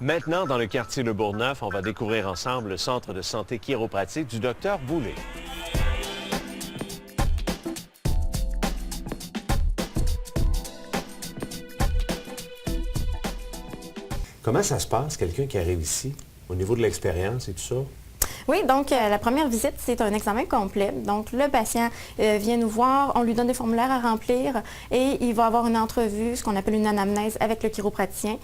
Maintenant, dans le quartier Le Bourgneuf, on va découvrir ensemble le centre de santé chiropratique du Dr Boulay. Comment ça se passe, quelqu'un qui arrive ici, au niveau de l'expérience et tout ça? Oui, donc la première visite, c'est un examen complet. Donc le patient vient nous voir, on lui donne des formulaires à remplir et il va avoir une entrevue, ce qu'on appelle une anamnèse avec le chiropraticien.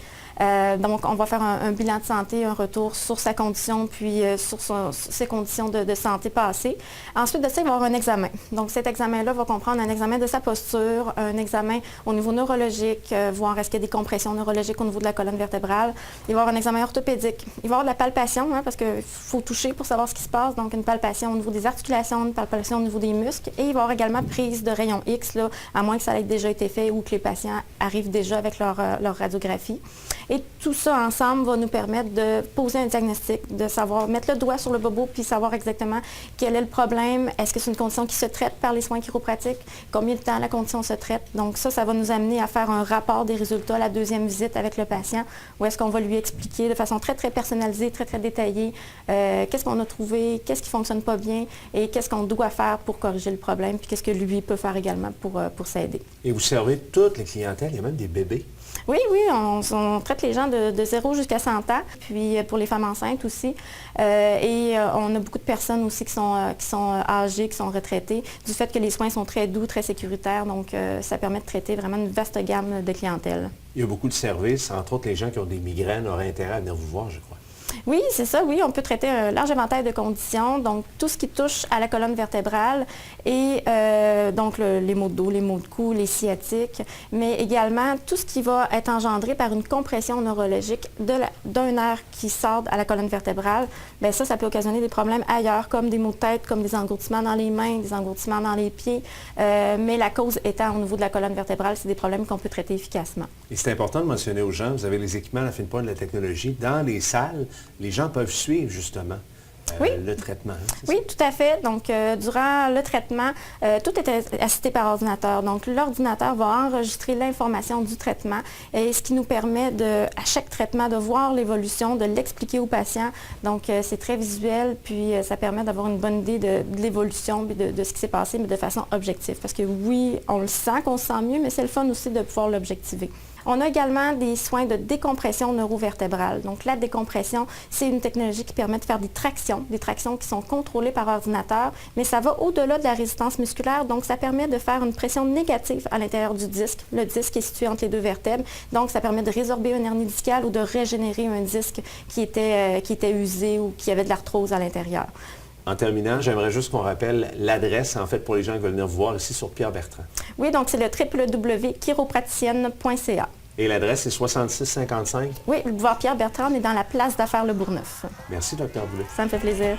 Donc on va faire un bilan de santé, un retour sur sa condition, puis sur ses conditions de santé passées. Ensuite de ça, il va y avoir un examen. Donc cet examen-là va comprendre un examen de sa posture, un examen au niveau neurologique, voir est-ce qu'il y a des compressions neurologiques au niveau de la colonne vertébrale. Il va y avoir un examen orthopédique. Il va y avoir de la palpation, parce qu'il faut toucher pour savoir ce qui se passe, donc une palpation au niveau des articulations, une palpation au niveau des muscles, et il va y avoir également prise de rayons X, là, à moins que ça ait déjà été fait ou que les patients arrivent déjà avec leur radiographie. Et tout ça ensemble va nous permettre de poser un diagnostic, de savoir, mettre le doigt sur le bobo puis savoir exactement quel est le problème. Est-ce que c'est une condition qui se traite par les soins chiropratiques? Combien de temps la condition se traite? Donc ça va nous amener à faire un rapport des résultats à la deuxième visite avec le patient, où est-ce qu'on va lui expliquer de façon très, très personnalisée, très, très détaillée, qu'est-ce qu'on a trouvé, qu'est-ce qui ne fonctionne pas bien et qu'est-ce qu'on doit faire pour corriger le problème, puis qu'est-ce que lui peut faire également pour s'aider. Et vous servez toutes les clientèles, il y a même des bébés? Oui, on traite les gens de 0 jusqu'à 100 ans, puis pour les femmes enceintes aussi. Et on a beaucoup de personnes aussi qui sont âgées, qui sont retraitées, du fait que les soins sont très doux, très sécuritaires. Donc, ça permet de traiter vraiment une vaste gamme de clientèle. Il y a beaucoup de services, entre autres les gens qui ont des migraines auraient intérêt à venir vous voir, je crois. Oui, c'est ça, oui. On peut traiter un large éventail de conditions, donc tout ce qui touche à la colonne vertébrale et donc les maux de dos, les maux de cou, les sciatiques, mais également tout ce qui va être engendré par une compression neurologique d'un nerf qui sort à la colonne vertébrale. Bien, ça peut occasionner des problèmes ailleurs, comme des maux de tête, comme des engourdissements dans les mains, des engourdissements dans les pieds, mais la cause étant au niveau de la colonne vertébrale, c'est des problèmes qu'on peut traiter efficacement. Et c'est important de mentionner aux gens, vous avez les équipements à la fine pointe de la technologie dans les salles. Les gens peuvent suivre justement le traitement. Oui, tout à fait. Donc, durant le traitement, tout est assisté par ordinateur. Donc, l'ordinateur va enregistrer l'information du traitement et ce qui nous permet à chaque traitement de voir l'évolution, de l'expliquer au patient. Donc, c'est très visuel, puis ça permet d'avoir une bonne idée de l'évolution et de ce qui s'est passé, mais de façon objective. Parce que oui, on le sent, qu'on se sent mieux, mais c'est le fun aussi de pouvoir l'objectiver. On a également des soins de décompression neurovertébrale. Donc la décompression, c'est une technologie qui permet de faire des tractions qui sont contrôlées par ordinateur, mais ça va au-delà de la résistance musculaire, donc ça permet de faire une pression négative à l'intérieur du disque. Le disque est situé entre les deux vertèbres, donc ça permet de résorber une hernie discale ou de régénérer un disque qui était usé ou qui avait de l'arthrose à l'intérieur. En terminant, j'aimerais juste qu'on rappelle l'adresse, en fait, pour les gens qui veulent venir vous voir ici sur Pierre Bertrand. Oui, donc c'est le www.chiropraticienne.ca. Et l'adresse est 6655? Oui, le boulevard Pierre Bertrand, on est dans la place d'affaires Le Bourgneuf. Merci, Dr Boulay. Ça me fait plaisir.